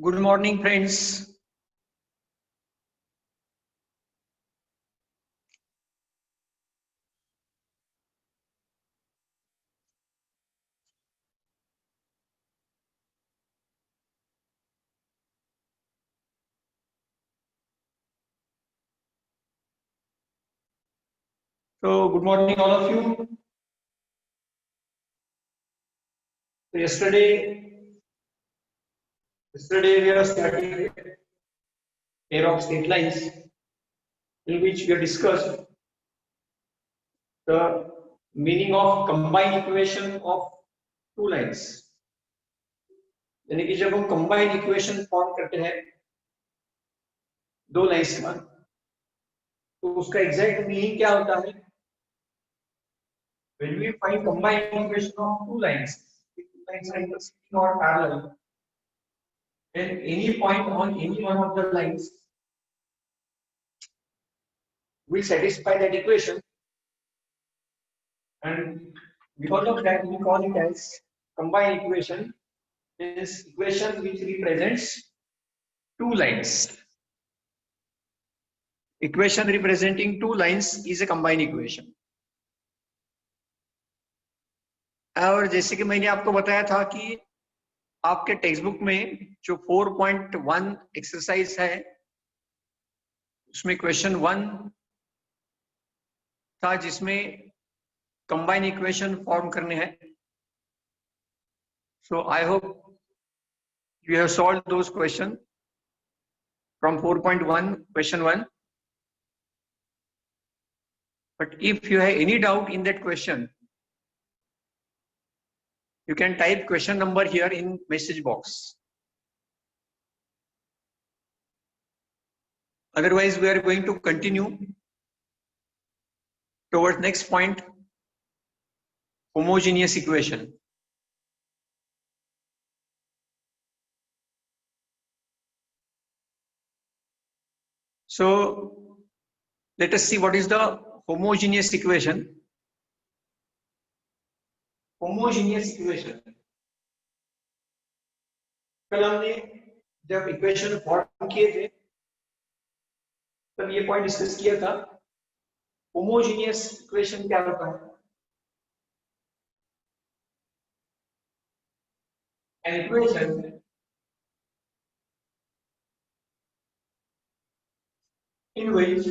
Good morning, friends. So, good morning, all of you. So yesterday we are starting pair of straight lines in which we have discussed the meaning of combined equation of two lines. यानी कि जब हम combined equation form करते हैं दो lines का, तो उसका एग्जैक्ट मीनिंग क्या होता है? When we find combined equation of two lines, if two lines are intersecting or parallel, then any point on any one of the lines will satisfy that equation, and because of that we call it as combined equation. Is equation which represents two lines. Equation representing two lines is a combined equation. और जैसे कि मैंने आपको बताया था कि आपके text book में जो 4.1 एक्सरसाइज है उसमें क्वेश्चन 1 था जिसमें कंबाइन इक्वेशन फॉर्म करने हैं. So I hope you have solved those questions from 4.1 question 1. But if you have any doubt in that question, you can type question number here in message box. Otherwise we are going to continue towards next point, homogeneous equation. So let us see what is the homogeneous equation. Homogeneous equation, कल हमने जब equation form किए थे तब ये point discuss किया था. Homogeneous equation क्या होता है? An equation in which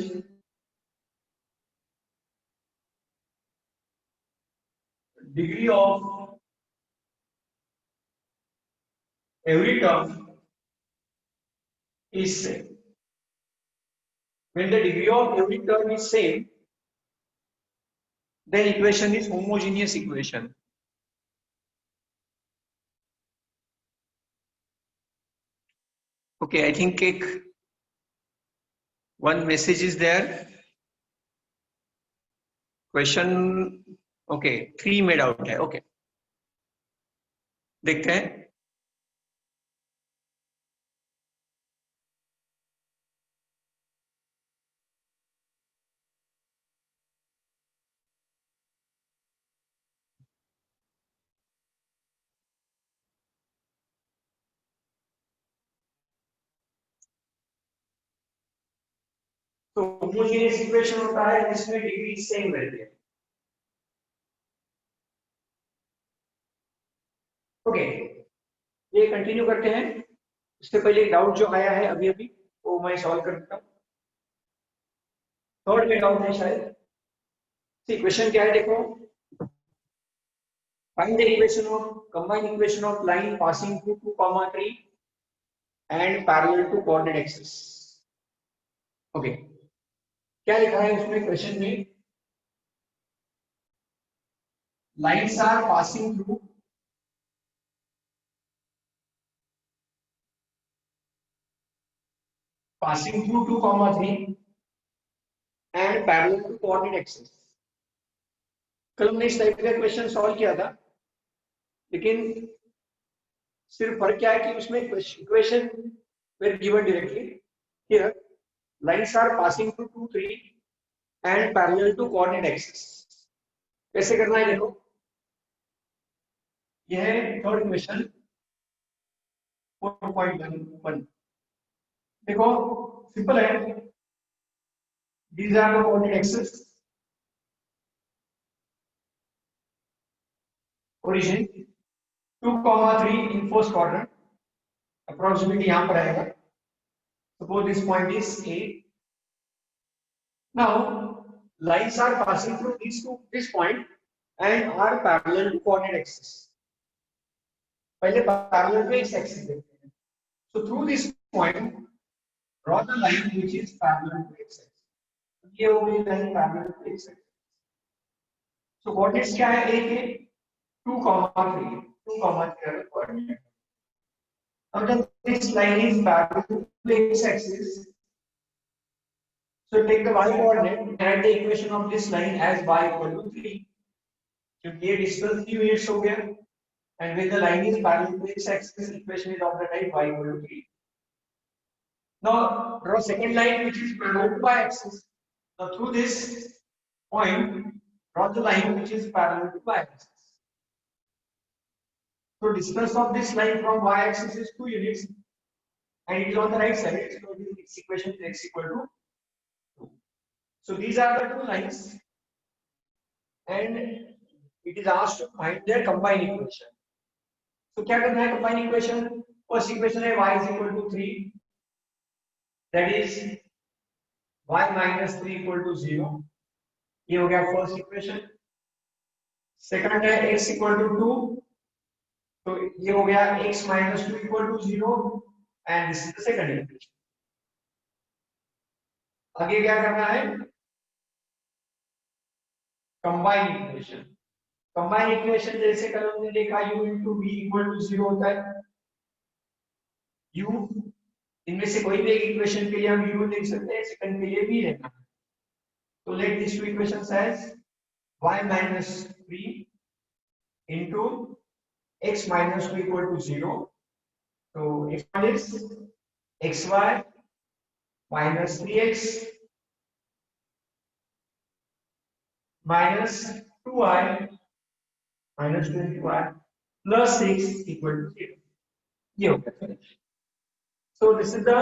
degree of every term is same. When the degree of every term is same, then equation is homogeneous equation. Okay, I think one message is there. Question, okay, 3 made out है. Okay, देखते हैं. तो homogeneous equation होता है जिसमें degree same रहती है. Okay, ये कंटिन्यू करते हैं. उससे पहले एक डाउट जो आया है अभी अभी वो मैं सॉल्व कर देता हूँ. थर्ड में डाउट है शायद. इक्वेशन क्या है देखो. Find the equation of combined equation of line passing through 2, 3 and parallel to coordinate axis. Okay, क्या लिखा है उसमें क्वेश्चन में. Lines are passing through passing through 2, 3 and parallel to coordinate axis. कल हमने इस टाइप का क्वेश्चन सॉल्व किया था, लेकिन सिर्फ फर्क क्या है कि उसमें equation were given directly. Here lines are passing through 2, 3 and parallel to coordinate axis. कैसे करना है देखो. यह है थर्ड क्वेश्चन 4.11. देखो सिंपल है. These are the coordinate axes. Origin 2, 3 in first quadrant. Approximately यहाँ पर आएगा. Suppose this point is A. Now lines are passing through this point and are parallel to coordinate axis. पहले parallel to x axis देखते हैं. So through this point, draw the line which is parallel to x axis. ये हो गई line parallel to x axis. So coordinates क्या है A के 2, 3 coordinate. Now this line is parallel to x axis. So take the y coordinate and add the equation of this line as y equal to 3. क्योंकि ये distance 3 units हो गया, and when the line is parallel to x axis, equation is of the type y equal to 3. Now draw second line which is parallel to y axis. Now through this point, draw the line which is parallel to y axis. So distance of this line from y axis is 2 units, and it is on the right side. So this equation is x equal to 2. So these are the two lines, and it is asked to find their combined equation. So क्या करना है combined equation? First equation है y is equal to 3. That is y minus 3 equal to 0. ये हो गया first equation. Second है x equal to 2. तो ये हो गया x minus 2 equal to 0. And this is the second equation. आगे क्या करना है? Combined equation. Combined equation जैसे कल हमने देखा u into v equal to 0 होता है. u इनमें से कोई भी एक इक्वेशन के लिए हम u लिख सकते हैं, सेकंड के लिए v लेना. तो let these two equations as y minus 3 into x minus 2 equal to 0. So x1 is xy minus 3x minus 2y minus 20y plus 6 equal to 0. ये हो गया. So this is the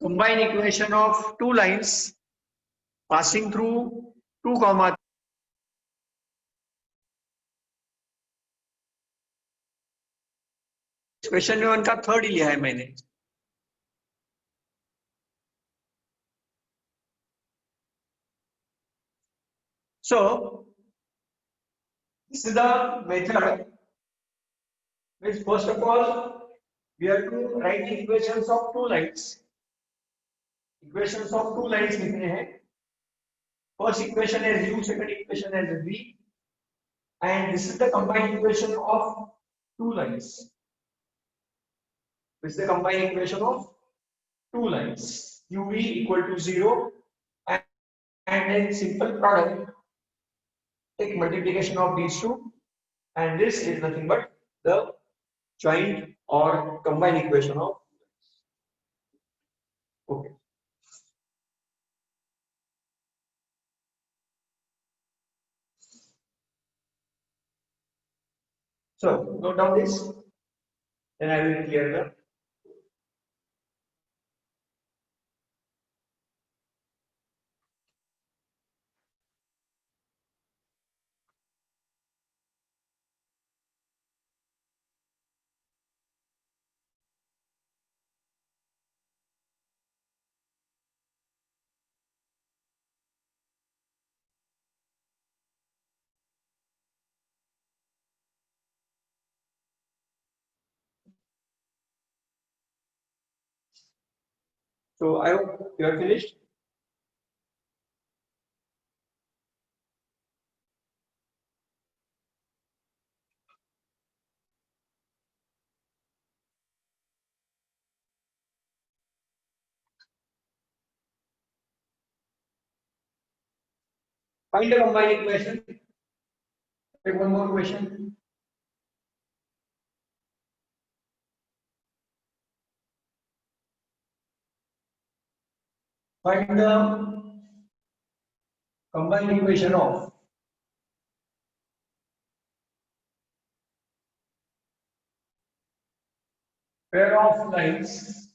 combined equation of two lines passing through 2, question में उनका third ही लिया है मैंने. So this is the method which, first of all, we have to write the equations of two lines. Equations of two lines लिखने हैं. First equation is u, second equation is v, and this is the combined equation of two lines. This is the combined equation of two lines. uv equal to 0, and then simple product, take multiplication of these two, and this is nothing but the joint or combined equation of. Okay. So note down this, then I will clear the. So I hope you are finished. Find the combined equation. Take one more question. Find the combined equation of pair of lines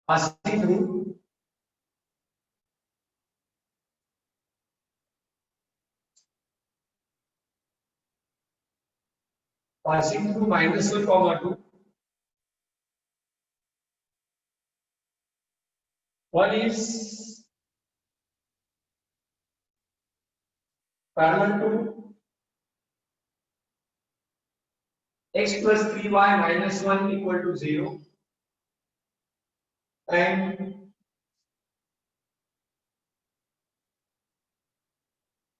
passing through -1, 2. One is parallel to x plus 3y minus 1 equal to 0, and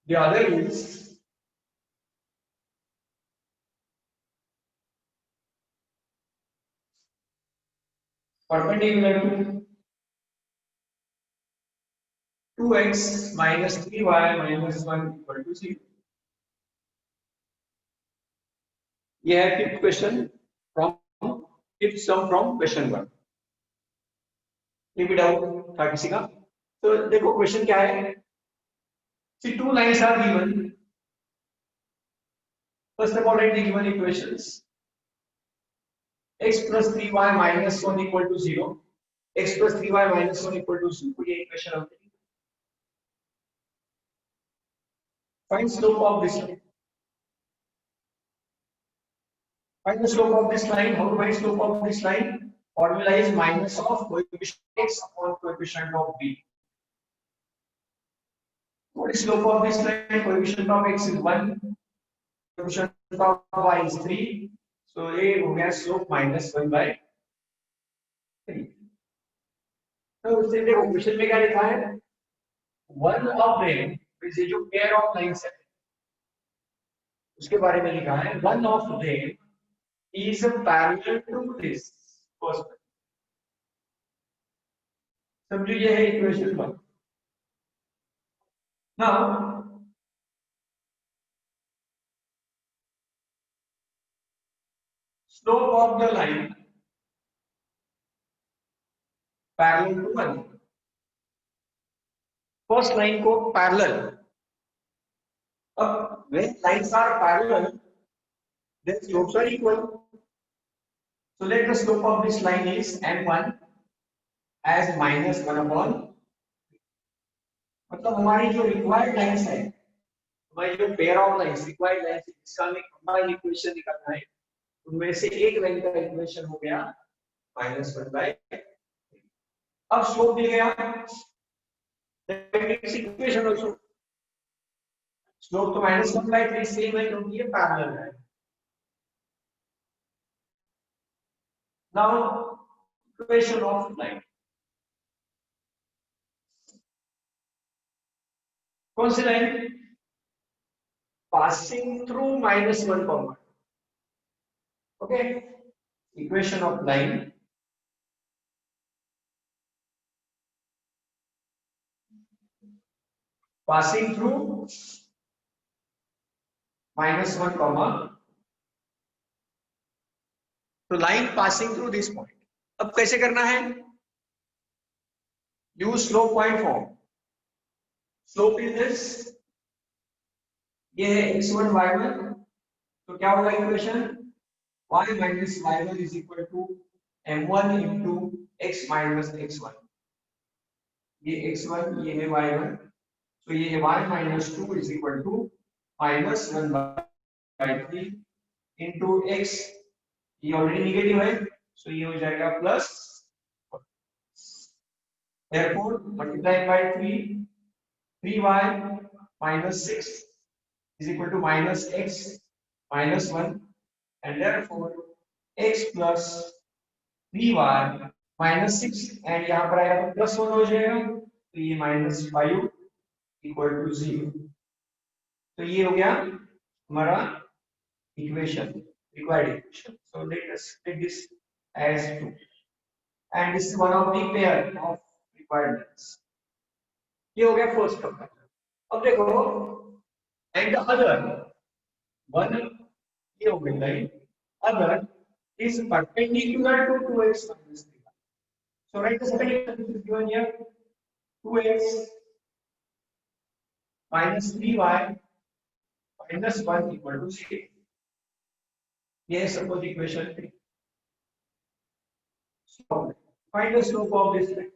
the other is perpendicular to 2x minus 3y minus 1 equal to 0. ये है fifth question from fifth some from question 1. ये भी doubt था किसी का? तो देखो question क्या है. See, two lines are given. First of all, write the given equations. X plus 3y minus 1 equal to 0. X plus 3y minus 1 equal to 0. ये equation होती है. Find slope of this line. Find the slope of this line. How to find slope of this line? Formula is minus of coefficient x upon coefficient of b. What is slope of this line? Coefficient of x is 1. Coefficient of y is 3. So a हो गया slope minus 1 by 3. तो उससे देखो question में क्या लिखा है? One of them, ये जो pair of lines है उसके बारे में लिखा है. One of them is parallel to this first. समझो ये है equation 1. Now slope of the line parallel to 1. First line को parallel. When lines are parallel, then slopes are equal. So let the slope of this line is m1 as minus 1 upon. मतलब हमारी जो required lines है, हमारी जो pair of lines required lines जिसका हमें combined equation निकालना है, उनमें से एक लाइन का इक्वेशन हो गया -1 by 3. अब स्लोप मिल गया. इक्वेशन ऑल्सो स्लोप तो -1 by 3 सेम है क्योंकि ये पैरेलल है. Now, equation of line. कौन सी line? Passing through -1 comma. Okay. Equation of line. Passing through -1 comma. तो line passing through this point. अब कैसे करना है? Use slope point form. Slope is this, ये है x1 y1. तो क्या होगा equation? y minus y1 is equal to m1 into x minus x1. ये x1, ये है y1. तो ये है y minus 2 is equal to minus 1 by 3 into x. ये ऑलरेडी निगेटिव है, सो ये हो जाएगा plus. therefore multiplying by 3y minus 6 is equal to minus x minus 1, and therefore x plus 3y minus 6, and यहाँ पर आएगा तो प्लस 1 हो जाएगा, तो ये minus 5 equal to 0. तो ये हो गया हमारा equation, required equation. So let us take this as 2, and this is one of the pair of requirements. ये हो गया फर्स्ट कंपार्टमेंट. अब देखो, and the other one, ये हो गई line, other is perpendicular to 2x minus 3. So write the second equation given here, 2x minus 3y minus 1 equal to 0. ये है suppose equation 3. So find the slope of this line.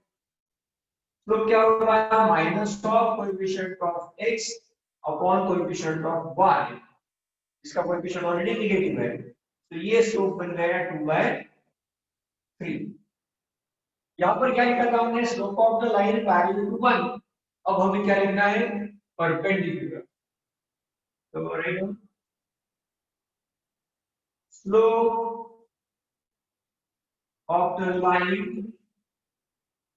Slope क्या होगा? Minus of coefficient of x upon coefficient of y. इसका coefficient already negative है, तो ये slope बन गया 2/3. यहाँ पर क्या लिखा था हमने? Slope of the line parallel to 1. अब हमें क्या लिखना है? परपेंडिकुलर. तो right, slope of the line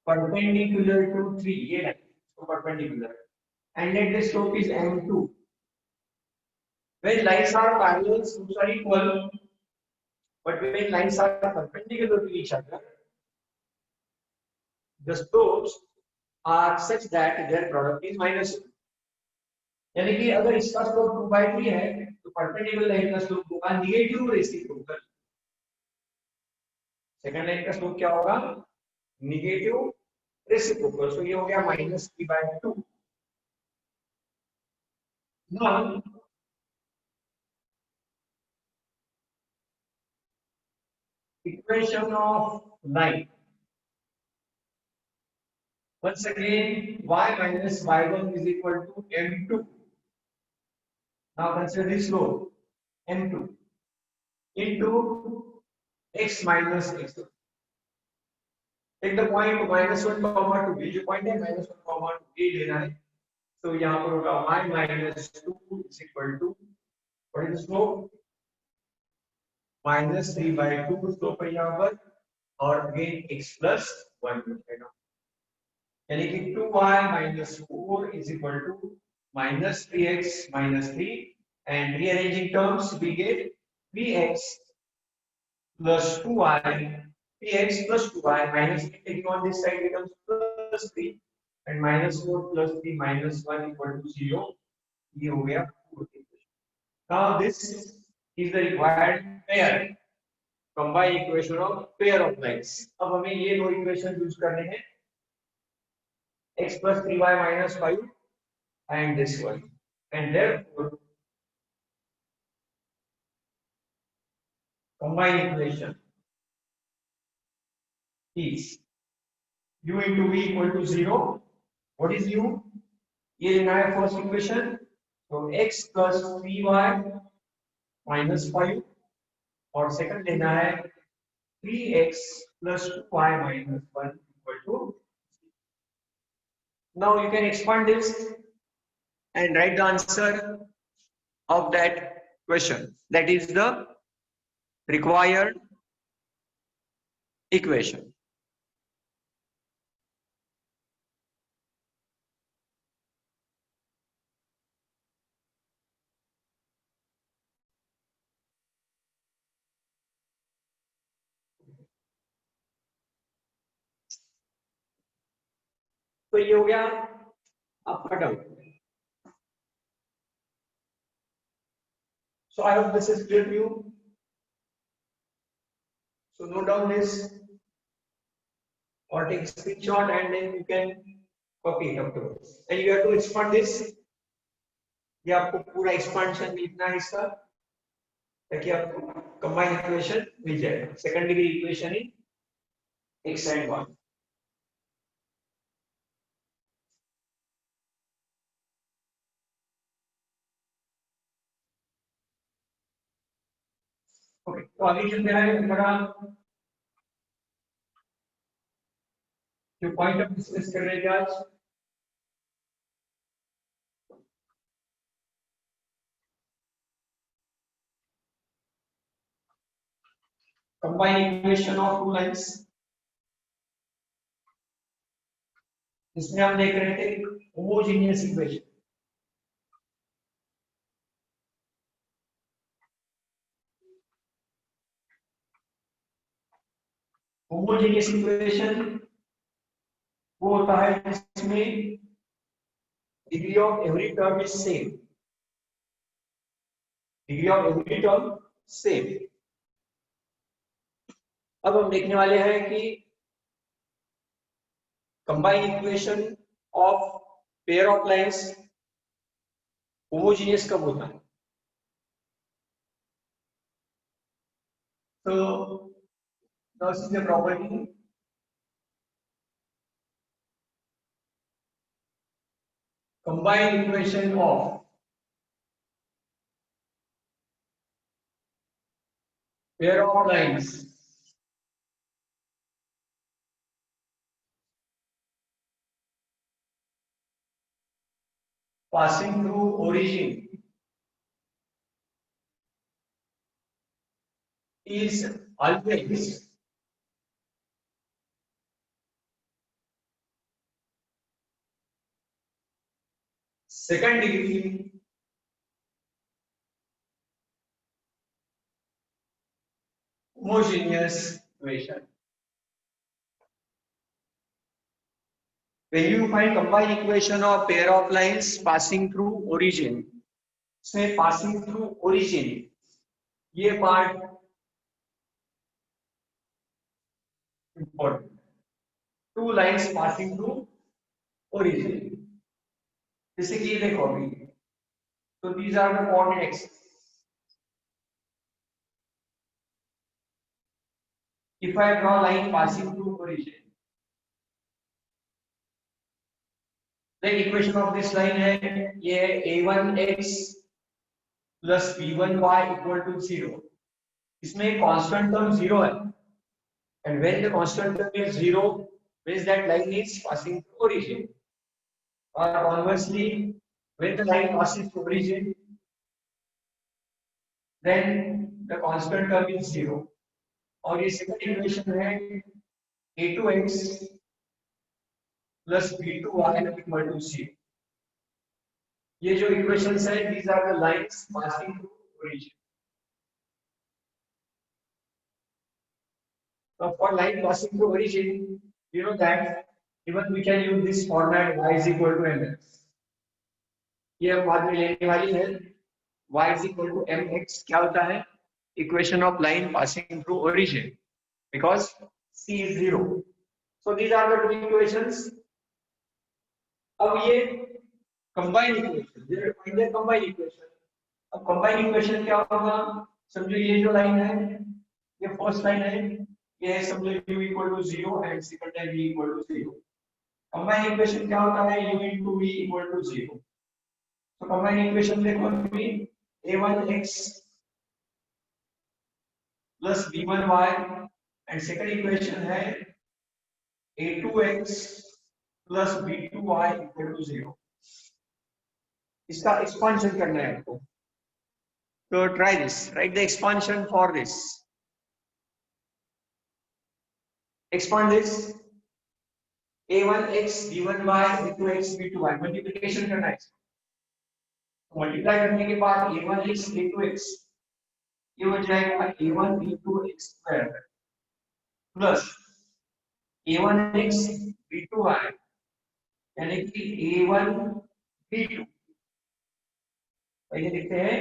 perpendicular to 3, ये line, so perpendicular, and let the slope is m2. When lines are parallel, slopes are equal, but when lines are perpendicular to each other, the slopes are such that their product is -2. यानी कि अगर इसका slope 2/3 है, तो perpendicular line का slope होगा negative reciprocal. Second line का slope क्या होगा? Negative reciprocal. सो ये हो गया -3/2. Now equation of line. Once again, y minus y1 is equal to m2. Now consider this slope, m2 into x minus x1. Take the point -1 comma 2. ये जो point है -1 comma 2 लेना है. तो यहाँ पर होगा y minus 2 is equal to, what is the slope? -3/2 slope है यहाँ पर, और अगेन x plus 1 मिलेगा, यानी कि 2y minus 4 is equal to -3x minus 3, and rearranging terms we get 3x plus 2y, 3x plus 2y minus 3 taking on this side becomes plus 3, and -4 plus 3 minus 1 equal to 0. ये हो गया fourth equation. Now this is the required pair, combined equation of pair of lines. अब हमें ये दो equation use करने हैं, x plus 3y minus 5 and this one, and therefore combined equation is u into v equal to 0. What is u? ये लेना है first equation, तो x plus 3y minus 5, और सेकंड लेना है 3x plus 2y minus 1 equal to. Now you can expand this and write the answer of that question. That is the required equation. तो ये हो गया आपका doubt. So I hope this is clear to you. So note down this or take a screenshot and then you can copy it afterwards. And you have to expand this. ये आपको पूरा expansion लिखना है इसका ताकि आपको combine equation मिल जाए. Second degree equation in x and y. Okay, तो आगे चलते हैं. हमारा जो पॉइंट हम डिस्कस कर रहे थे आज, combine equation of two lines. इसमें हम देख रहे थे होमोजेनियस इक्वेशन. होमोजेनियस इक्वेशन वो होता है जिसमें degree of every term is same. Degree of every term same. अब हम देखने वाले हैं कि combine equation of pair of lines homogeneous कब होता है. तो now this is the property. Combined equation of pair of lines passing through origin is always second degree homogeneous equation. When you find combined equation of pair of lines passing through origin, say passing through origin, ये part important. Two lines passing through origin. जैसे कि ये देखो अभी, तो these are the coordinates. If I draw line passing through origin, the equation of this line है ये a1x plus b1y equal to 0. इसमें constant term 0 है, and when the constant term is 0, means that line is passing through origin. Or conversely, when the line passes through origin, then the constant term is 0. और ये second equation है a2x plus b2y equal to 0. ये जो equations है, these are the lines passing through origin. So for line passing through origin, you know that even we can use this format y is equal to mx. ये हम बाद में लेने वाली है. Y is equal to mx क्या होता है? Equation of line passing through origin, because c is 0. So these are the two equations. अब ये combined equation, they find the combined equation. अब combined equation क्या होगा? समझो ये जो line है, ये first line है, ये समझो u equal to 0 and second line v equal to 0. combined equation क्या होता है? u into v equal to 0. तो combined equation देखो अभी a1x plus b1y and second equation है a2x plus b2y equal to 0. इसका expansion करना है आपको. So try this. Write the expansion for this. expand this a1x b1y a2x b2y multiplication करना है, मल्टीप्लाई करने के बाद a1x a2x ये हो जाएगा a1 b2x square plus a1x b2y यानी कि a1 b2 पहले लिखते हैं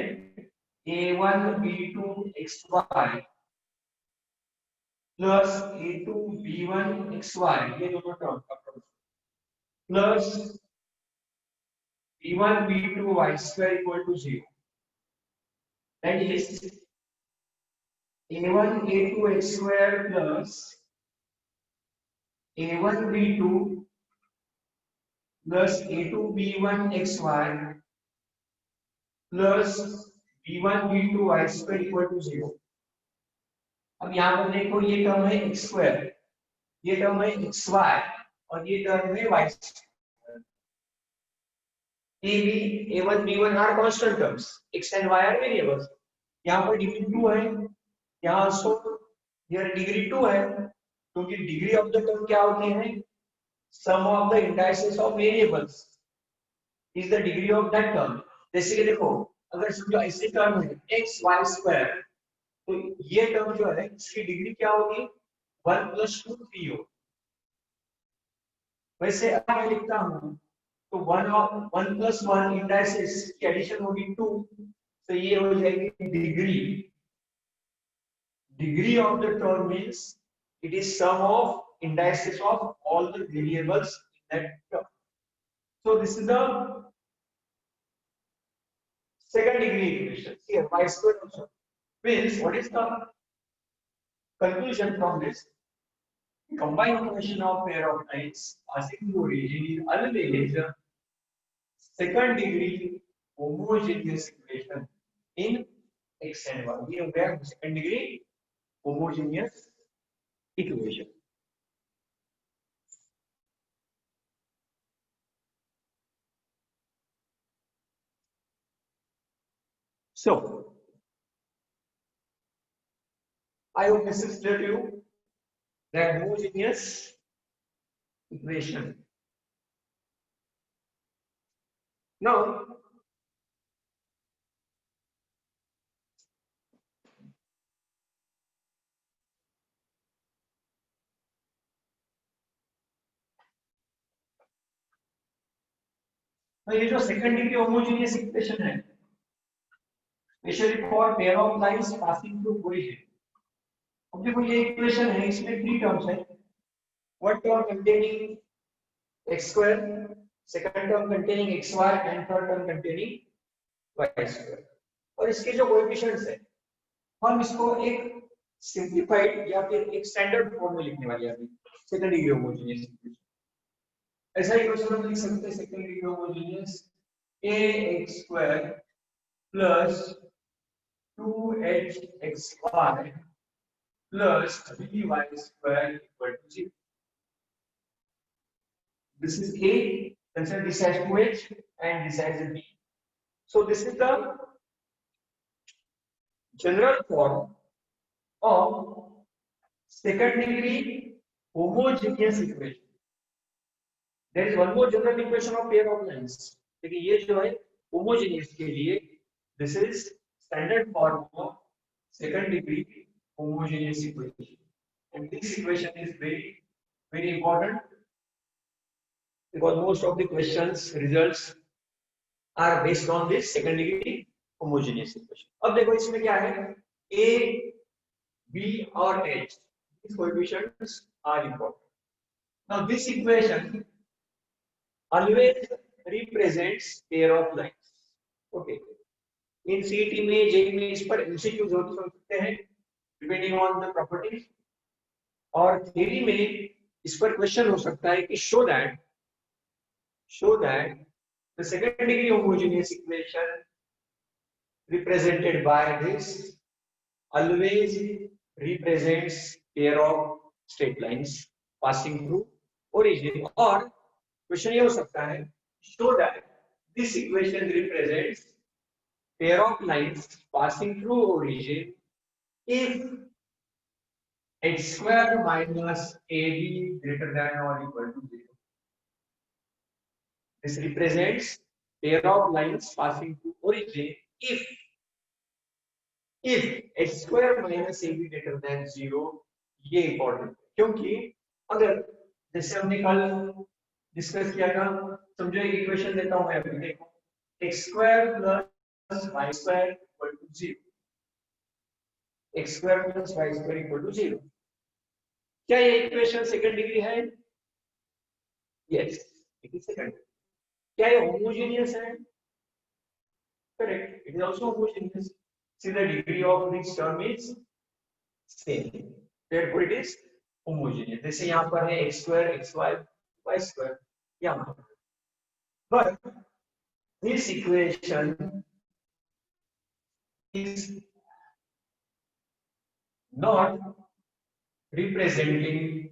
a1 b2 xy plus a2 b1 xy ये दोनों टर्म का plus b1 b2 y square equal to 0 that is a1 a2 x square plus a1 b2 plus a2 b1 xy plus b1 b2 y square equal to 0। अब यहाँ पर देखो ये term है x square, ये term है xy और ये टर्म है y square. a1 b1 are constant terms, x and y are variables। यहाँ पर डिग्री 2 है, यहाँ सो ये डिग्री 2 है क्योंकि डिग्री ऑफ द टर्म क्या होती है, sum of the indices of variables is the degree of that term. जैसे कि देखो अगर समझो ऐसे टर्म है x y स्क्वायर तो ये टर्म जो है इसकी डिग्री क्या होगी 1 + 2 3 हो। वैसे अगर मैं लिखता हूं तो 1 + 1 इंडाइसेस की एडिशन होगी 2 तो ये हो जाएगी degree of the term means it is sum of indices of all the variables in that term. So this is the second degree equation here y square also means what is the conclusion from this? Combined equation of pair of lines passing through origin is always second degree homogeneous equation in x and y। ये हो गया second degree homogeneous equation। So I hope this is clear to you that homogeneous equation। Now ये जो second degree homogeneous equation है specially for pair of lines passing through origin. अब देखो ये equation है इसमें 3 टर्म्स है, one term containing x square, second term containing xy and third term containing y square. और इसके जो कोएफिशिएंट्स है हम इसको एक सिंपलीफाइड या फिर एक स्टैंडर्ड फॉर्म में लिखने वाले हैं अभी सेकंड डिग्री होमोजेनियस इक्वेशन। ऐसा इक्वेशन हम लिख सकते हैं second degree homogeneous ax² plus 2hxy plus 3y² equal to 0। This is A, consider this as 2h and this as B। So this is the general form of second degree homogeneous equation। There is one more general equation of pair of lines, लेकिन ये जो है homogeneous के लिए this is standard form of second degree homogeneous equation, and this equation is very important because most of the questions results are based on this second degree homogeneous equation। अब देखो इसमें क्या है a, b और h, these coefficients are important। Now this equation always represents pair of lines। Okay, in CET में JEE में इस पर MCQs हो सकते हैं depending on the properties, और theory में इस पर क्वेश्चन हो सकता है कि show that the second degree homogeneous equation represented by this always represents pair of straight lines passing through origin, और क्वेश्चन ये हो सकता है show that this equation represents pair of lines passing through origin if x square minus ab greater than or equal to 0. This represents pair of lines passing to origin if x square minus ab greater than 0. ये important क्योंकि अगर जैसे हमने कल discuss किया था, समझो एक इक्वेशन देता हूं मैं अभी, देखो x square plus y square equal to 0. x square plus y square equal to 0. क्या ये इक्वेशन सेकंड डिग्री है? Yes, it is second. क्या ये होमोजेनियस है? Correct, it is also homogeneous. See, the degree of this term is same. Therefore, it is homogeneous. जैसे यहाँ पर है x square, xy, y square. यहाँ पर. But this equation is not representing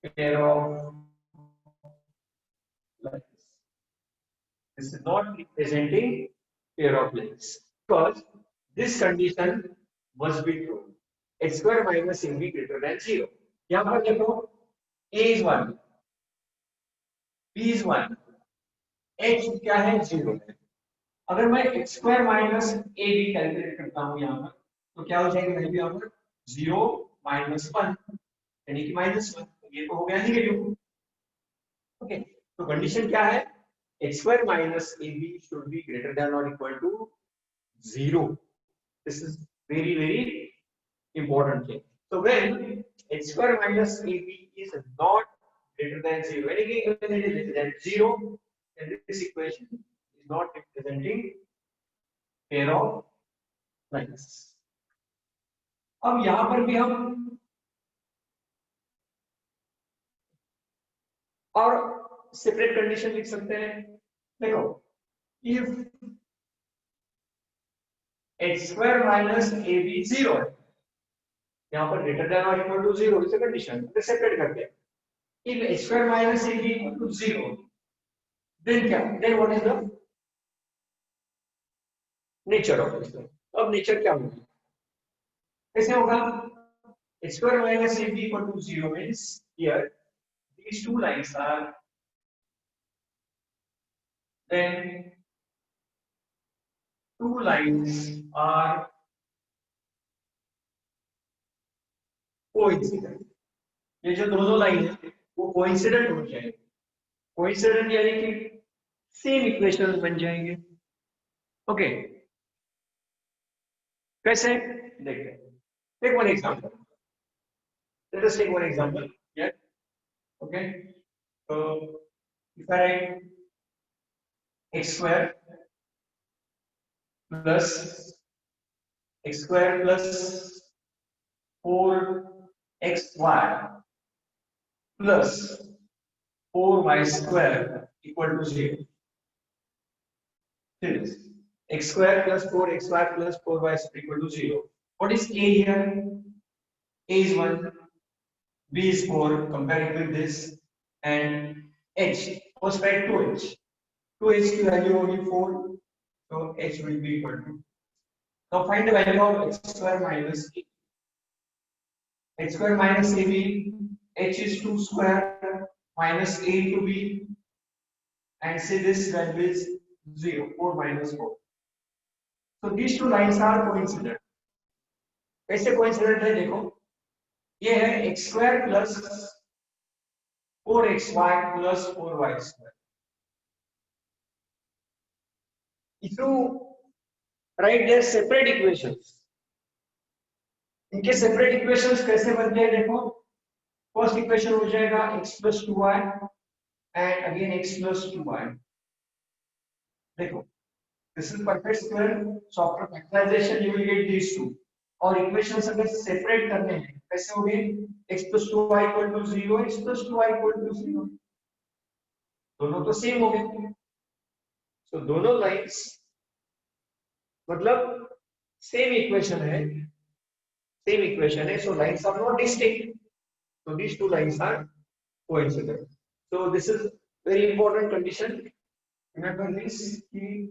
pair of lines. This is not representing pair of lines because this condition must be true. X square minus ab greater than 0. यहाँ पर देखो a is 1, b is 1, h क्या है? 0 है. अगर मैं x square minus ab calculate करता हूँ यहाँ पर, तो क्या हो जाएगी वैल्यू यहाँ पर? 0 minus 1 यानी कि -1. ये तो हो गया नेगेटिव. ओके, तो कंडीशन क्या है? x square minus ab should be greater than or equal to 0. This is very important thing. So when x square minus ab is not greater than 0, when it is greater than 0, then this equation is not representing pair of lines. अब यहाँ पर भी हम और separate condition लिख सकते हैं. देखो, if x square minus ab 0 है, यहाँ पर greater than or equal to 0 is a condition. तो सेपरेट करते हैं. If x square minus ab equal to 0, then क्या? Then what is the nature of this? अब nature क्या होगी? कैसे होगा? x square minus ab equal to 0 means here these two lines are then two lines are coincident. ये जो दोनों line है वो कोइंसिडेंट हो जाएंगे. कोइंसिडेंट यानी कि सेम इक्वेशन बन जाएंगे. ओके, कैसे? देखते हैं. Take one example. Let us take one example. या ओके, तो if I write x square plus x square plus 4xy plus 4y square equal to 0. This x square plus 4xy plus 4y square equal to 0. What is a here? A is 1, b is 4, comparing with this, and h was right 2h. 2h की value होगी 4, so h will be equal to. Now find the value of x square minus a. X square minus ab, h is 2 square minus a to b, and say this value is 0, 4 minus 4. So these two lines are coincident. कैसे coincident है? देखो, ये है x square plus 4xy plus 4y square. If you write their separate equations, इनके separate equations कैसे बनते हैं? देखो, first equation हो जाएगा x plus 2y and again x plus 2y. देखो, this is perfect square, so after factorization you will get these two. और equations अगर separate करने हैं कैसे होंगे? x plus 2y equal to 0, x plus 2y equal to 0. दोनों तो same हो गए. So दोनों लाइंस मतलब सेम इक्वेशन है, so lines are not distinct, so these two lines are coincident. So this is very important condition. Remember this कि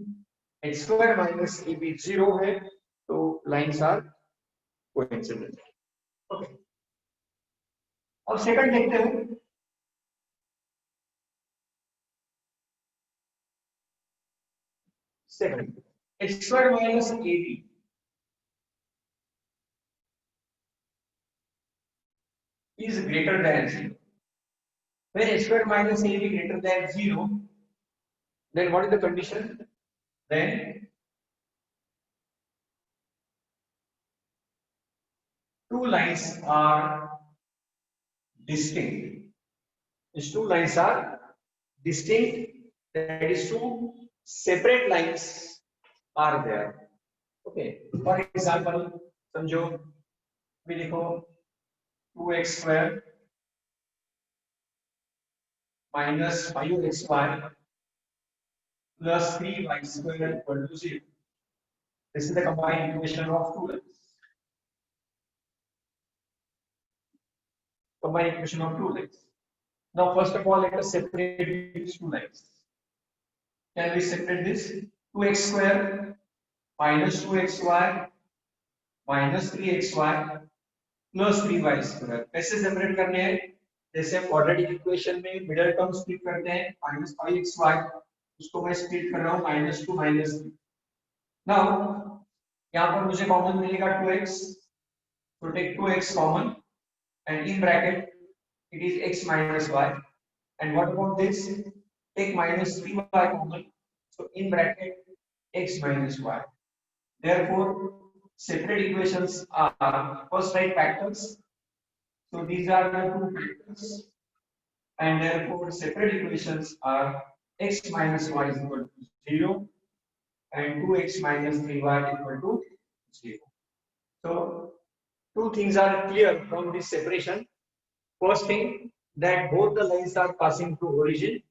x square minus ab 0 है, so lines are coincident. Okay, अब second देखते हैं। Second, x square minus ab is greater than 0. When x square minus ab greater than 0, then what is the condition? Then two lines are distinct. These two lines are distinct, that is two separate lines are there. Okay, for example, समझो भी लिखो 2x square minus 5xy plus 3y square equal to 0. This is the combined equation of two lines. Combined equation of two lines. Now, first of all, let us separate these two lines. Can we separate this? 2x square minus 2xy minus 3xy plus 3y square. कैसे separate करने हैं? जैसे quadratic equation में middle term split करते हैं minus 5xy, उसको मैं split कर रहा हूँ -2 -3. Now यहाँ पर मुझे कॉमन मिलेगा 2x, so take 2x common and in bracket it is x minus y. And what about this? Take minus 3y common, so in bracket x minus y. Therefore, separate equations are first write factors. So these are the two factors, and therefore separate equations are x minus y is equal to 0 and 2x minus 3y equal to 0. So two things are clear from this separation. First thing, that both the lines are passing through origin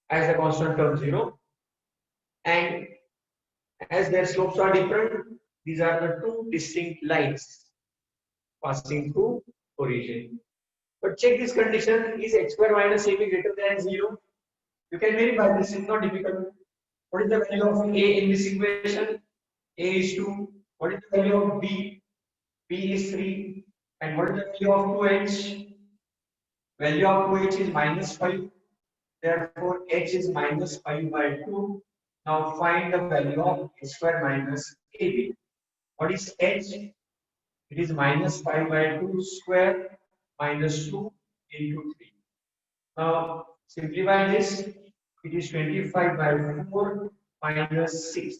as the constant term 0, and as their slopes are different, these are the two distinct lines passing through origin. But check this condition, is x square minus ab greater than 0? You can verify this, is not difficult. What is the value of a in this equation? A is 2. What is the value of b? B is 3. And what is the value of 2h? Value of 2h is minus 5. Therefore, h is minus 5 by 2. Now find the value of x square minus ab. What is h? It is minus 5 by 2 square minus 2 into 3. Now simplify this. It is 25 by 4 minus 6.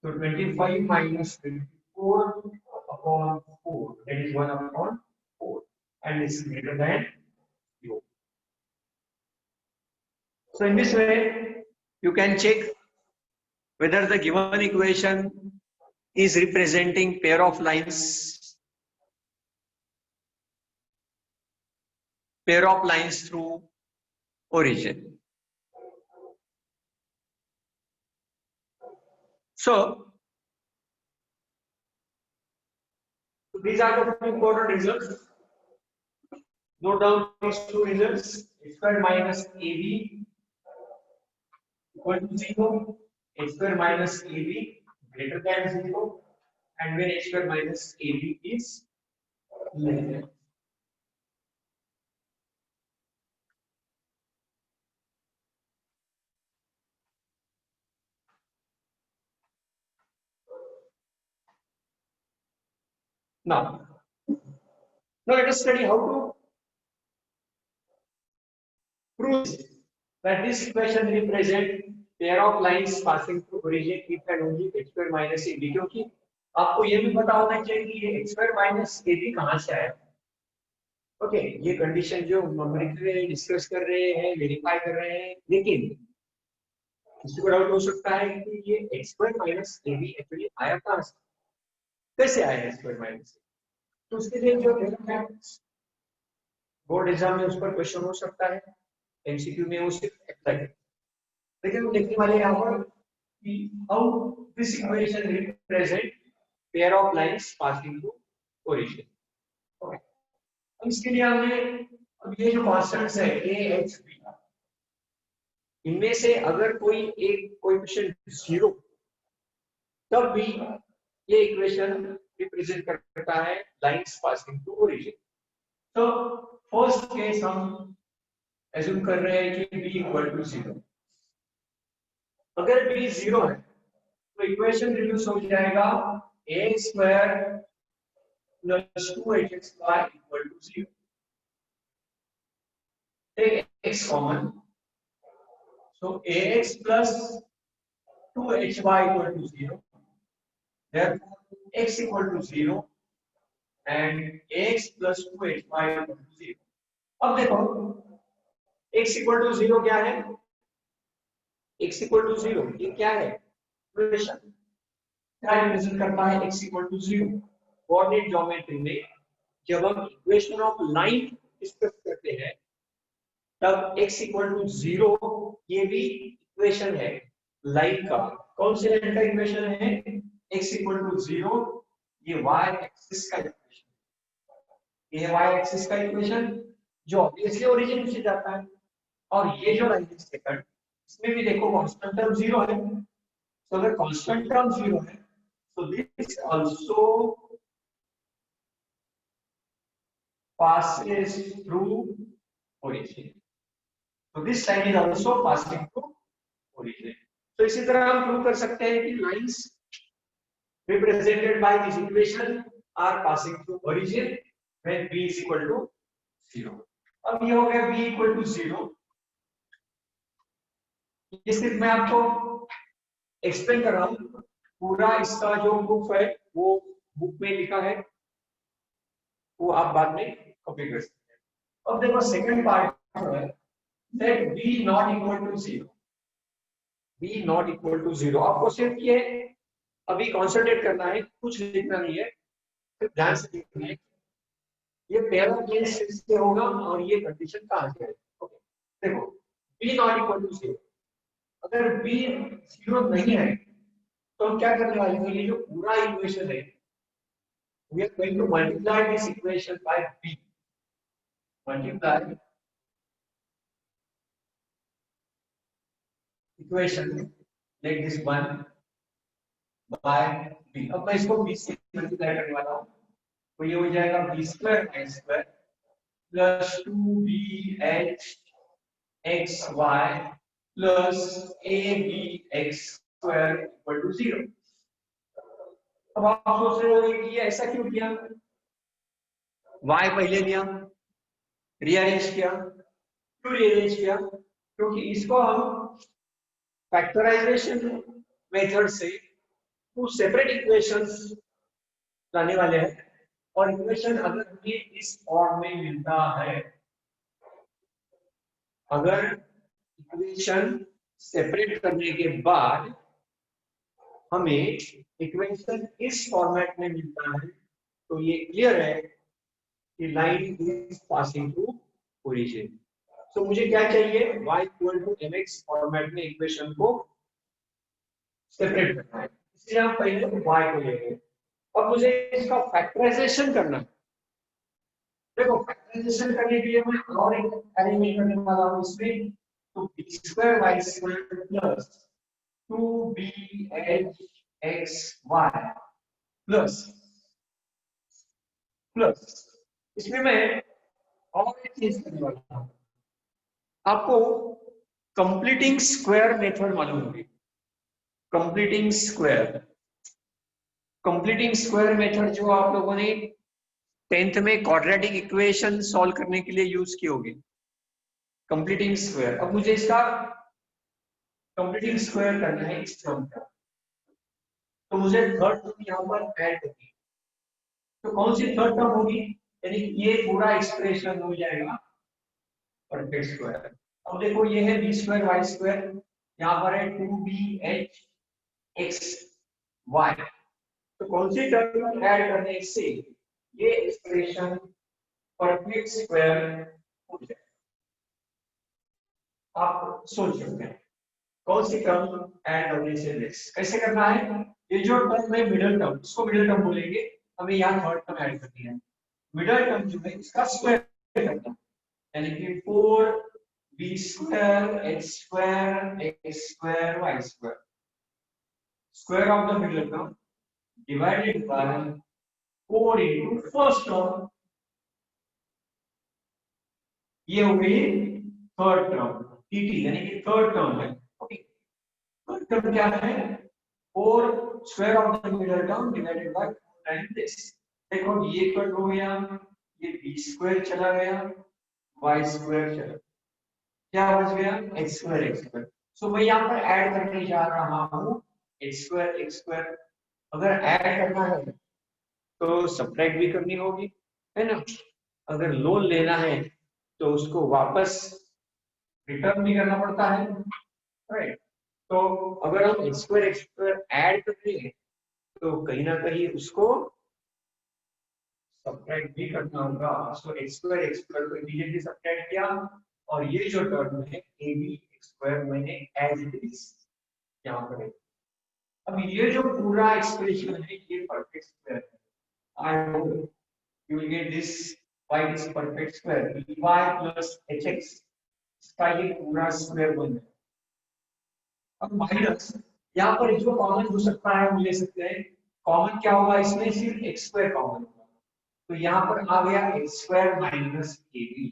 So 25 minus 24 upon 4. That is 1 upon 4. And this is greater than 0. So in this way, you can check whether the given equation is representing pair of lines through origin. So these are the two important results. Note down these two results. X square minus ab equal to 0, x square minus ab greater than 0, and when x square minus ab is less than. Now let us study how to prove that this equation represents pair of lines passing through origin if and only x square minus ab. क्योंकि आपको ये भी पता होना चाहिए कि ये x square minus ab कहाँ से आया. ओके, ये कंडीशन जो हम डिस्कस कर रहे हैं, वेरीफाई कर रहे हैं, लेकिन किसी को डाउट हो सकता है कि ये x square minus ab actually आया कहाँ से, कैसे आया x square minus. तो उसके लिए जो बोर्ड एग्जाम में उस पर क्वेश्चन हो सकता है, एमसीक्यू में वो सिर्फ अप्लाई है. लेकिन हम देखने वाले यहाँ पर कि how this equation represent pair of lines passing through origin. इसके लिए हमने अब ये जो कांस्टेंट्स है a h b, इनमें से अगर कोई एक कोएफिशिएंट 0, तब भी ये इक्वेशन रिप्रेजेंट करता है लाइंस पासिंग टू ओरिजिन। तो फर्स्ट केस हम एज्यूम कर रहे हैं कि b इक्वल टू 0। अगर b 0 है तो इक्वेशन रिड्यूस हो जाएगा ax square plus 2hxy equal to 0। Take x common, so ax plus 2hy equal to 0, therefore x equal to 0 and ax plus 2hy equal to 0। अब देखो x equal to 0 क्या है? x equal to 0 ये क्या है? Equation क्या represent करता है x equal to 0? Coordinate geometry में जब हम इक्वेशन ऑफ लाइन डिस्कस करते हैं तब x equal to 0 ये भी इक्वेशन है लाइन का। कौन से लाइन का इक्वेशन है? x equal to 0 ये y एक्सिस का इक्वेशन, ये y एक्सिस का इक्वेशन जो ऑब्वियसली ओरिजिन से जाता है। और ये जो लाइन है सेकंड, इसमें भी देखो कांस्टेंट टर्म 0 है। तो अगर कांस्टेंट टर्म 0 है तो this also passes through origin, so this line is also passing through origin। तो इसी तरह हम प्रूव कर सकते हैं कि lines represented by this equation are passing through origin when b is equal to 0। अब ये हो गया b equal to 0। ये सिर्फ मैं आपको एक्सप्लेन कर रहा हूं, पूरा इसका जो प्रूफ है वो बुक में लिखा है, वो आप बाद में कॉपी कर सकते हैं। अब देखो सेकंड पार्ट है that b not equal to 0, b not equal to 0। आपको सिर्फ ये अभी कॉन्सेंट्रेट करना है, कुछ लिखना नहीं है, सिर्फ ध्यान से लिखना है ये पहला केस इससे होगा और ये कंडीशन कहां से है। ओके देखो b not equal to 0, अगर b 0 नहीं है तो हम क्या करने वाले हैं? ये जो पूरा इक्वेशन है we are going to multiply this equation by b, multiply equation like this one by b। अब मैं इसको b से मल्टीप्लाई करने वाला हूं तो ये हो जाएगा b square x square plus 2bh xy plus abx square equal to 0। अब आप सोच रहे होंगे कि ये ऐसा क्यों किया? y पहले लिया, रीअरेंज किया, क्यों रीअरेंज किया? क्योंकि इसको हम फैक्टराइजेशन मेथड से टू सेपरेट इक्वेशंस लाने वाले हैं और इक्वेशन अगर हमें इस फॉर्म में मिलता है, अगर इक्वेशन सेपरेट करने के बाद हमें इक्वेशन इस फॉर्मेट में मिलता है तो ये क्लियर है कि line is passing through origin. तो मुझे क्या चाहिए? y equal to mx format में इक्वेशन को सेपरेट करना है, इसलिए हम पहले y को लेंगे। अब मुझे इसका फैक्टराइजेशन करना है। देखो फैक्टराइजेशन करने के लिए मैं और एक अरेंजमेंट करने वाला हूं इसमें, तो b square y square plus 2bh xy plus plus इसमें मैं और एक चीज करने वाला हूं। आपको कंप्लीटिंग स्क्वायर मेथड मालूम होगी, कंप्लीटिंग स्क्वायर मेथड जो आप लोगों ने 10th में क्वाड्रेटिक इक्वेशन सॉल्व करने के लिए यूज की होगी, कंप्लीटिंग स्क्वायर। अब मुझे इसका कंप्लीटिंग स्क्वायर करना है इस टर्म का, तो मुझे थर्ड टर्म यहां पर ऐड करनी है। तो कौन सी थर्ड टर्म होगी? यानी ये पूरा एक्सप्रेशन हो जाएगा परफेक्ट स्क्वायर। अब देखो ये है b स्क्वायर y स्क्वायर, यहां पर है 2bh xy, तो कौन सी टर्म ऐड करने से ये एक्सप्रेशन परफेक्ट स्क्वायर हो जाए? आप सोच सकते हैं कौन सी टर्म ऐड करने से दिस कैसे करना है? ये जो टर्म है मिडिल टर्म, इसको मिडिल टर्म बोलेंगे, हमें यहाँ थर्ड टर्म ऐड करनी है। मिडिल टर्म जो है इसका स्क्वायर करना, यानी कि 4b square h square x square y square, square of the middle term divided by 4 into first term, ये हो गई थर्ड टर्म, टीटी यानी कि थर्ड टर्म है। ओके, थर्ड टर्म क्या है? 4 square of the middle term divided by 4 times this. देखो ये कट हो गया, ये बी स्क्वायर चला गया, वाई स्क्वायर चला, क्या बच गया? X square x square. So मैं यहाँ पर ऐड करने जा रहा हूँ एक्स स्क्वायर एक्स स्क्वायर। अगर ऐड करना है तो सब्ट्रैक्ट भी करनी होगी, है ना? अगर लोन लेना है तो उसको वापस रिटर्न भी करना पड़ता है, राइट? तो अगर हम एक्स स्क्वायर ऐड करते हैं तो कहीं ना कहीं उसको सब्ट्रैक्ट भी करना होगा। सो एक्स स्क्वायर को इमीडिएटली सब्ट्रैक्ट किया, और ये जो टर्म है ए बी एक्स स्क्वायर मैंने एज इट इज यहाँ पर है। अब ये जो पूरा एक्सप्रेशन है ये परफेक्ट स्क्वायर है। आई hope you will get this by this perfect square by plus hx, इसका ये पूरा स्क्वायर बन जाए। अब माइनस यहाँ पर जो कॉमन हो सकता है हम ले सकते हैं। कॉमन क्या होगा इसमें? सिर्फ एक्स स्क्वायर कॉमन होगा, तो यहाँ पर आ गया x square minus a b,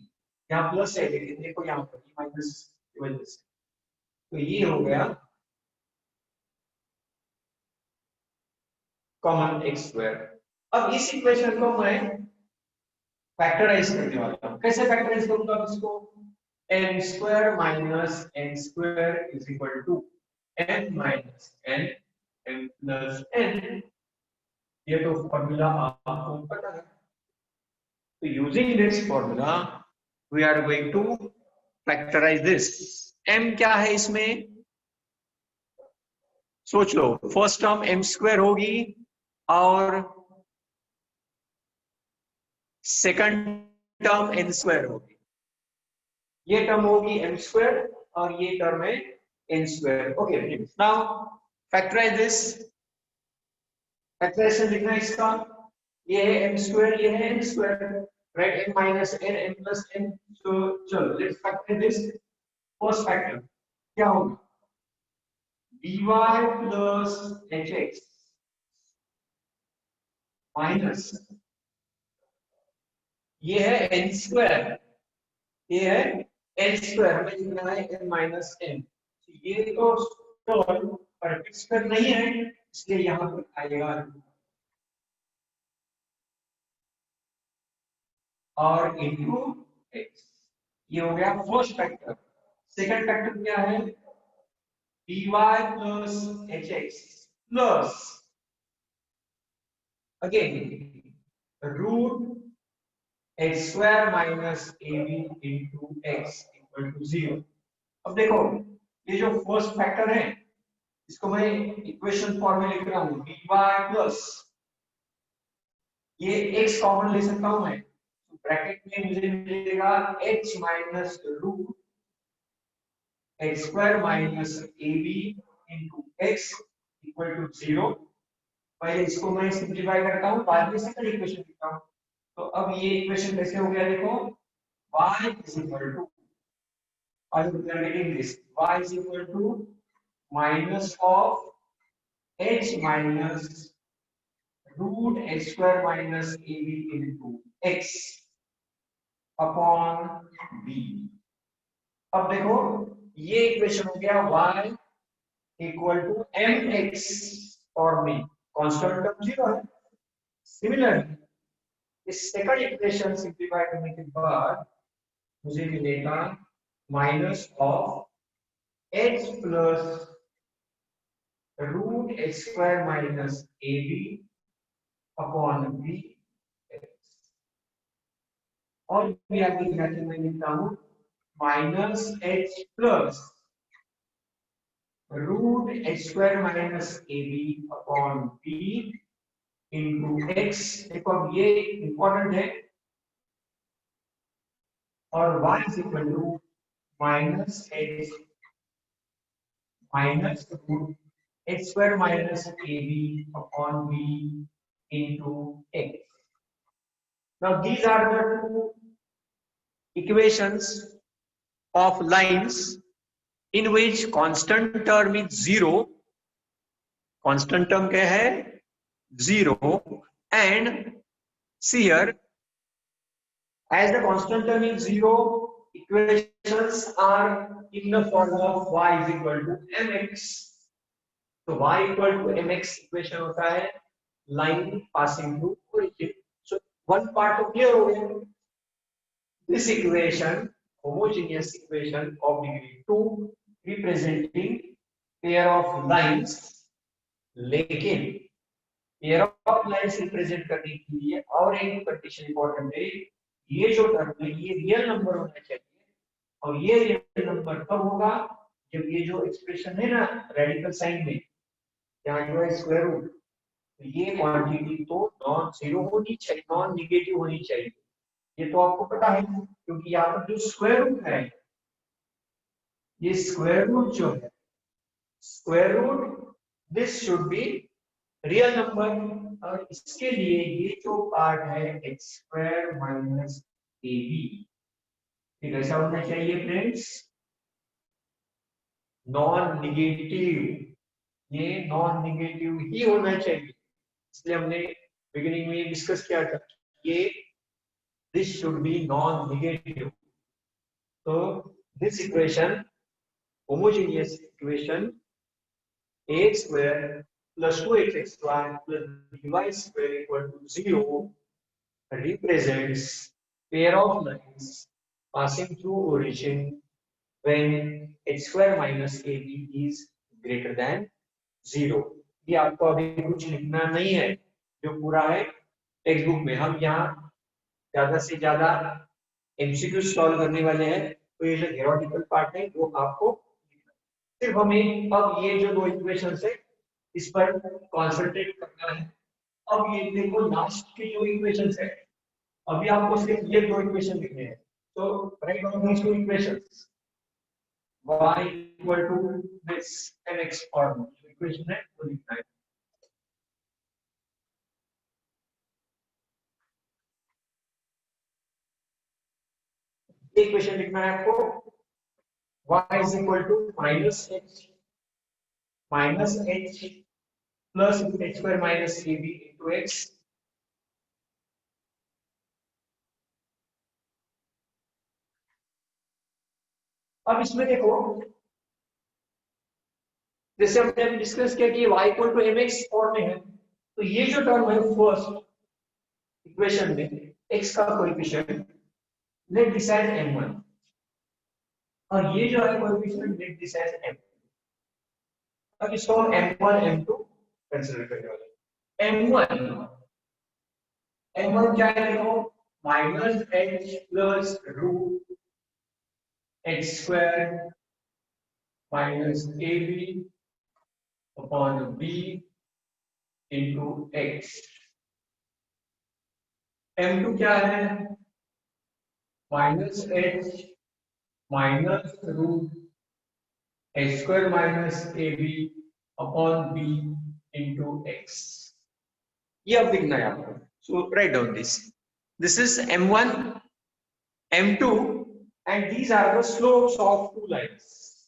यहाँ प्लस है लेकिन देखो यहाँ पर माइनस की वजह से, तो ये हो गया कॉमन एक्स स्क्वायर। अब इस इक्वेशन को मैं फैक्टराइज करने वाला हूं। कैसे फैक्टराइज करूंगा इसको? n square minus n square is equal to n minus n m plus n। ये तो फॉर्मूला आपको पता है। तो using this formula we are going to factorise this. m क्या है इसमें? सोच लो, फर्स्ट टर्म m स्क्वायर होगी और सेकंड टर्म n स्क्वायर होगी। ये टर्म होगी m स्क्वायर और ये टर्म है n square. Okay, now factorise this. Factorisation लिखना है इसका, ये है m स्क्वायर, ये है n square, right? m minus n m plus n। तो चलो let's factorise this. First factor क्या होगा? dy प्लस hx माइनस, ये है n स्क्वायर, ये है n स्क्वायर, हमें लिखना है n माइनस n। ये तो टर्म परफेक्ट स्क्वायर नहीं है, इसलिए यहाँ पर आएगा और इनटू x। ये हो गया फर्स्ट फैक्टर। सेकंड फैक्टर क्या है? dy plus hx plus again root x square minus ab into x equal to 0। अब देखो ये जो फर्स्ट फैक्टर है इसको मैं इक्वेशन फॉर्म में लिख रहा हूं, dy प्लस, ये x कॉमन ले सकता हूं मैं, तो ब्रैकेट में मुझे मिलेगा h minus root x square minus ab into x equal to 0। पहले इसको मैं सिंप्लीफाई करता हूं, बाद में सेकंड इक्वेशन लिखता हूं। तो अब ये इक्वेशन कैसे हो गया? देखो y is equal to, I am getting this, y is equal to minus of h minus root x square minus ab into x upon b। अब देखो ये इक्वेशन हो गया y इक्वल टू mx और b, कांस्टेंट टर्म 0 है। Similarly इस second equation simplify करने के बाद मुझे मिलेगा minus of h plus root x square minus a b upon b x, और भी आगे जाके मैं लिखता हूं minus h plus root x square minus a b upon b into x. देखो अब ये इंपॉर्टेंट है, और y is equal to minus h minus root x square minus ab upon b into x. Now these are the two equations of lines in which constant term is 0, constant term क्या है 0, and See here, as the constant term is 0, equations are in the form of y is equal to mx. तो y equal to mx equation होता है line passing through origin. So one part तो clear हो गया. This equation, homogeneous equation of degree 2 representing pair of lines, लेकिन pair of lines represent करने के लिए और एक कंडीशन इंपॉर्टेंट है, ये जो टर्म है ये रियल नंबर होना चाहिए. और ये रियल नंबर कब होगा, जब ये जो एक्सप्रेशन है ना रेडिकल साइन में यहाँ जो है स्क्वायर रूट, तो ये क्वांटिटी तो नॉन जीरो होनी चाहिए, नॉन नेगेटिव होनी चाहिए. ये तो आपको पता है क्योंकि यहाँ पर जो स्क्वायर रूट है, ये स्क्वायर रूट जो है, square root this should be real number. और इसके लिए ये जो पार्ट है x square minus a b, ये कैसा होना चाहिए फ्रेंड्स, नॉन निगेटिव. ये नॉन निगेटिव ही होना चाहिए. इसलिए हमने बिगिनिंग में डिस्कस किया था ये this should be non negative. तो this equation, homogeneous equation ax square plus 2xy plus dy square equal to 0 represents pair of lines passing through origin when x square minus ab is greater than 0. ये आपको अभी कुछ लिखना नहीं है, जो पूरा है टेक्स्ट बुक में. हम यहाँ ज्यादा से ज्यादा एमसीक्यू सॉल्व करने वाले हैं, तो ये जो थ्योरेटिकल पार्ट है वो आपको सिर्फ हमें अब ये जो दो इक्वेशंस है इस पर कॉन्सेंट्रेट करना है. अब ये देखो लास्ट के जो इक्वेशंस है, अभी आपको सिर्फ ये दो इक्वेशन लिखने हैं. तो write down these two equations, y equal to this mx form equation है वो लिखना है. ये इक्वेशन लिखना है आपको, y is equal to minus h plus h square minus ab into x. अब इसमें देखो, जैसे हमने अभी डिस्कस किया कि y equal to mx form में है, तो ये जो टर्म है फर्स्ट इक्वेशन में x का coefficient let this as m1, और ये जो है coefficient let this as m. अब इसको हम m1 m2 कंसीडर करने वाले हैं. m1 क्या है, देखो minus h plus root x square minus ab upon b into x. m2 क्या है, minus h minus root x square minus ab upon b into x. ये अब लिखना है आपको. So write down this. This is m1, m2, and these are the slopes of two lines.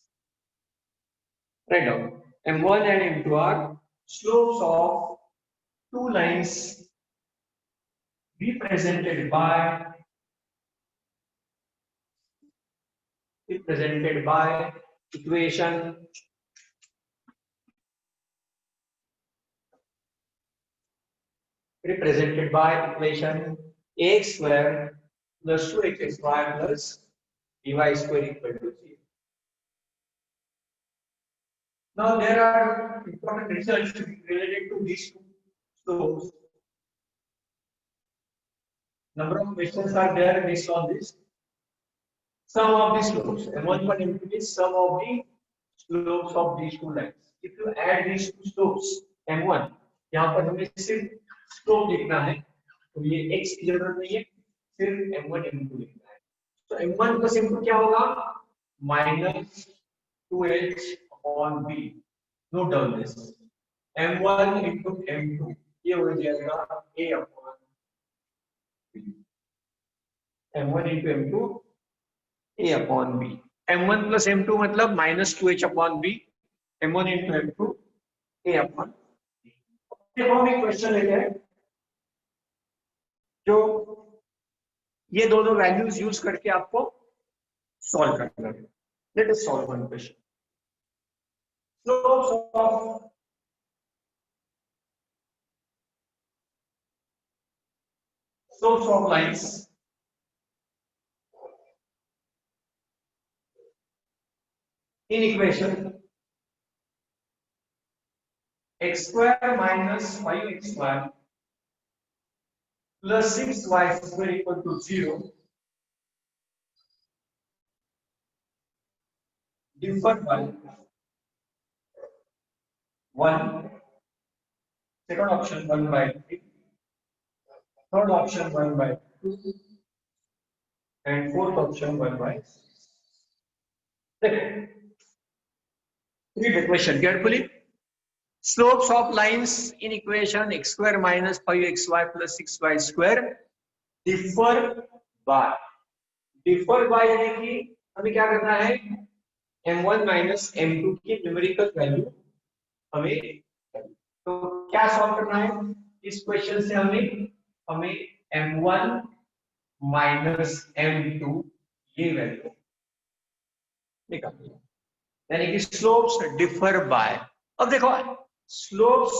Write down. m1 and m2 are slopes of two lines represented by equation ax square plus 2xy plus dy square equal to 0. Now there are important results related to these two slopes. Number of questions are there based on this. Sum of the slopes, m1 and m2 is sum of the slopes of these two lines. If you add these two slopes, m1, यहाँ पर हमें सिर्फ slope लिखना है, तो ये x की जरूरत नहीं है, सिर्फ m1 m2 लिखना है. तो m1 प्लस m2 क्या होगा, minus 2h upon b. Note down this, m1 into m2 ये हो जाएगा a upon b. m1 into m2 a upon b. m1 plus m2 मतलब minus 2h upon b. m1 into m2 a upon b. देखो हम एक question लेते हैं जो ये दो वैल्यूज यूज करके आपको सॉल्व करना है। Let us solve one question. Slopes of lines in equation x square minus 5xy plus 6y square equal to 0 differ by 1, second option 1 by 3, third option 1 by 2, and fourth option 1 by 6. Read the question carefully. Slopes of lines in equation x square minus 5xy plus 6y square differ by यानी कि हमें क्या करना है, m1 minus m2 की numerical value हमें, तो क्या सॉल्व करना है इस क्वेश्चन से, हमें m1 minus m2 ये वैल्यू निकालनी है, यानी कि स्लोप्स डिफर बाय। अब देखो स्लोप्स,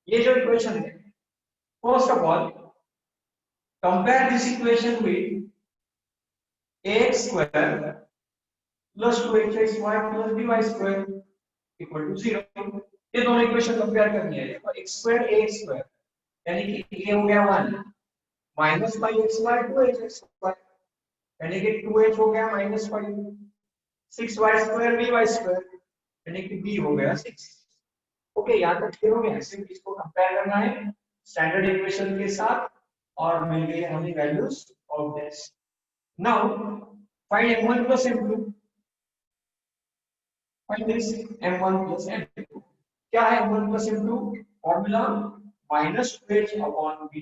ये जो इक्वेशन है, first of all compare this equation with ax square plus 2xy plus by square equal to 0। ये दोनों इक्वेशन कंपेयर करनी है। देखो x square ax square यानी कि ये हो गया 1 minus 5xy 2hxy यानी कि 2h हो गया minus 5, 6y square by square यानी कि b हो गया 6। ओके, यहाँ तक क्लियर हो गया। सिर्फ इसको कंपेयर करना है स्टैंडर्ड इक्वेशन के साथ और मिल गई हमें values of this. Now find m1 plus m2। Find this m1 plus m2। क्या है m1 plus m2? Formula -2h upon b।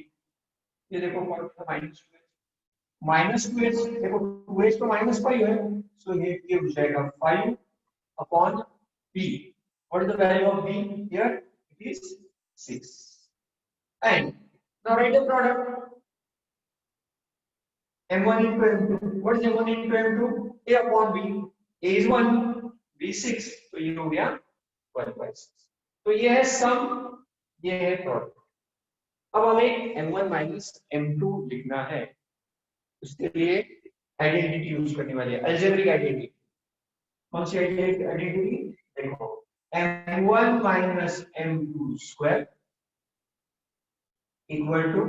ये देखो फॉर्मूला -2h, देखो 2h तो -5 है, सो ये हो जाएगा 5 upon b। What is the value of b here? It is 6. And now write the product m1 into m2। What is m1 into m2? a upon b। a is 1, b 6, तो ये हो गया 1 by 6। तो ये है सम, ये है product. अब हमें m1 minus m2 लिखना है, उसके लिए आइडेंटिटी यूज करने वाले हैं, अलजेब्रिक आइडेंटिटी। कौन सी आइडेंटिटी? देखो m1 minus m2 square equal to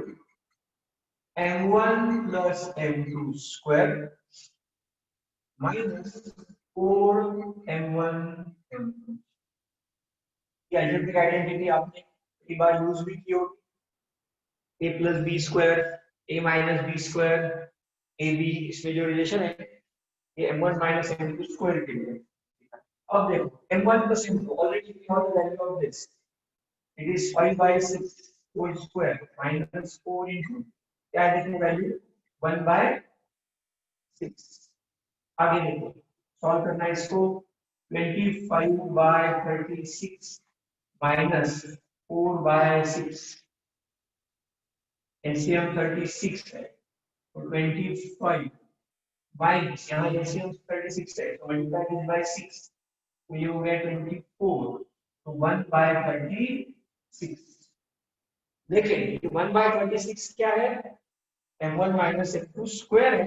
m1 plus m2 square minus 4m1 m2। ये अलजेब्रिक आइडेंटिटी आपने कई बार यूज भी की होगी। a plus b square, a minus b square, ab, इसमें जो रिलेशन है ये m1 minus m2 square के लिए। अब देखो m1 plus m2 already we know the value of this, it is 5 by 6 whole square minus 4 into क्या है देखो वैल्यू 1 by 6। आगे देखो सॉल्व करना है इसको, 25 by 36 minus 4 by 6, LCM 36 है, 25 minus यहाँ LCM 36 है, तो मल्टीप्लाई बाय 6, तो ये हो गया 24, तो 1 by 36। देखें 1 by 36 क्या है? m1 minus m2 स्क्वायर है।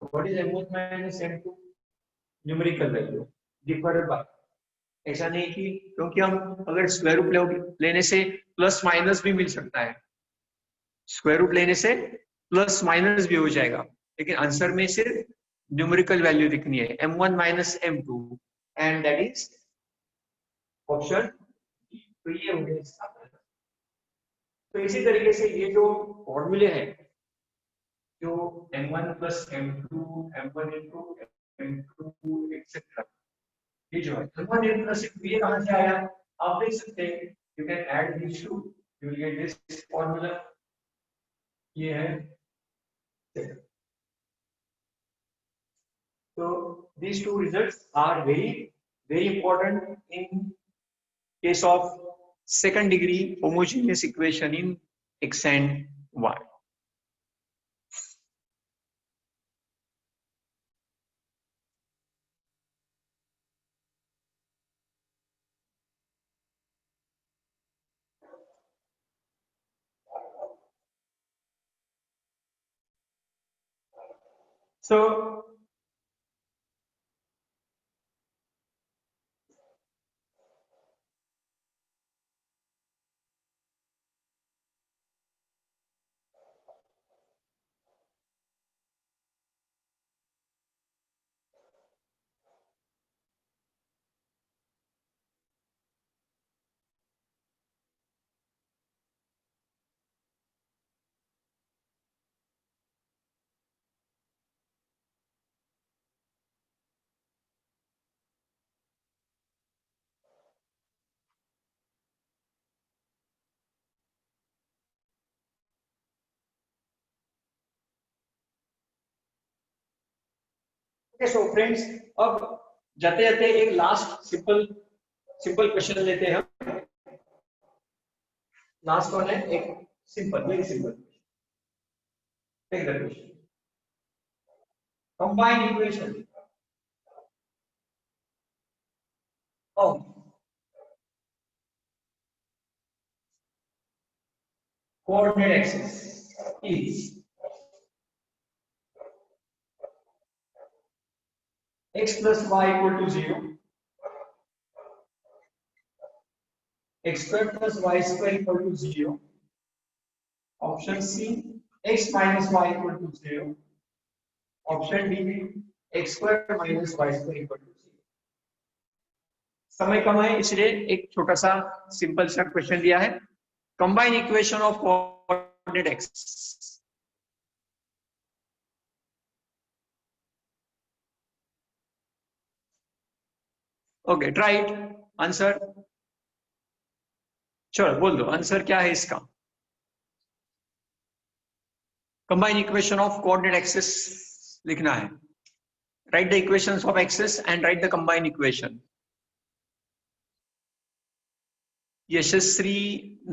What is m1 minus m2? Numerical value defined by, ऐसा नहीं कि क्योंकि हम अगर स्क्वायर रूट लेने से प्लस माइनस भी मिल सकता है, स्क्वायर रूट लेने से प्लस माइनस भी हो जाएगा, लेकिन आंसर में सिर्फ न्यूमेरिकल वैल्यू लिखनी है m1 minus m2 and that is option. तो ये हो गया इसका। तो इसी तरीके से ये जो फॉर्मूले हैं, जो m1 plus m2, m1 into m2 etcetera, ये जो है m1 plus m2 ये कहां से आया? आप देख सकते हैं, you can add this to, you will get this formula. ये है, so these two results are very important in case of second degree homogeneous equation in x and y. So okay, so friends, अब जाते जाते एक last simple question लेते हैं हम. Last one है एक simple, very simple. Take the question. Combine equation of coordinate axis is x plus y equal to 0, x square plus y square equal to 0, option C x minus y equal to 0, option D x square minus y square equal to 0. समय कम है इसलिए एक छोटा सा simple सा question दिया है. Combine equation of coordinate axis. Okay, try it. Answer चलो बोल दो, आंसर क्या है इसका. Combine equation of coordinate axis लिखना है. Write the equations of axis and write the combine equation. Yashasvi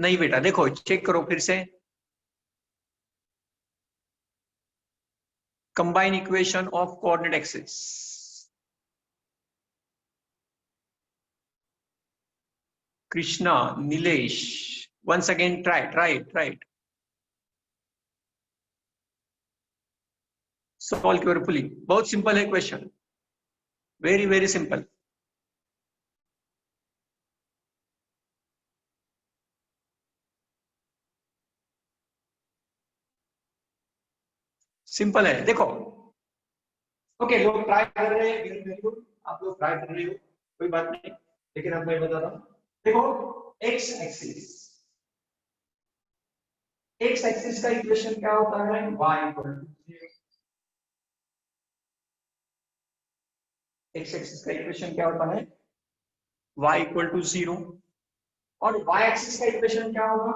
नहीं बेटा, देखो चेक करो फिर से. Combine equation of coordinate axis. Krishna, Nilesh, once again try it. Solve carefully. बहुत सिंपल है क्वेश्चन, वेरी सिंपल. सिंपल है, देखो. ओके, लोग ट्राई कर रहे हैं, वेरी गुड. आप लोग ट्राई कर रहे हो, कोई बात नहीं. लेकिन अब मैं बता रहा हूं, देखो एक्स एक्सिस का इक्वेशन क्या होता है, y equal to 0. X axis का इक्वेशन क्या होता है, y इक्वल टू 0. और y एक्सिस का इक्वेशन क्या होगा,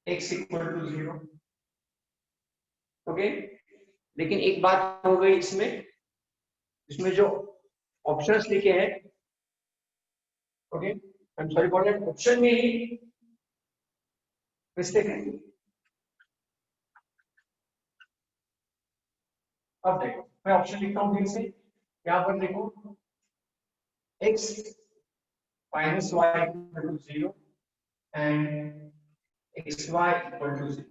x इक्वल टू 0. ओके, लेकिन एक बात हो गई इसमें जो ऑप्शंस लिखे हैं, okay, I am sorry for that, option में ही मिस्टेक है. अब देखो, मैं ऑप्शन लिखता हूं फिर से. यहां पर देखो, x minus y equal to 0 and xy equal to 0.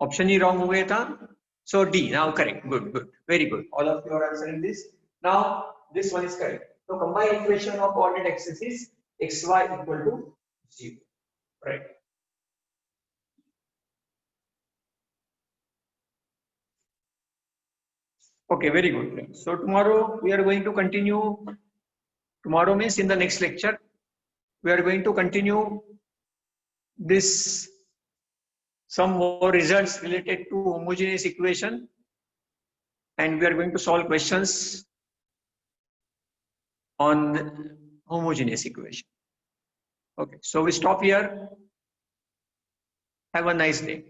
Option he wrong हो गया था. So D, now correct. Good, very good. All of you are answering this. Now this one is correct. So combined equation of coordinate axis is xy equal to 0. Right. Okay, very good. So tomorrow we are going to continue. Tomorrow means in the next lecture, we are going to continue this, some more results related to homogeneous equation, and we are going to solve questions on homogeneous equation. Okay, so we stop here. Have a nice day.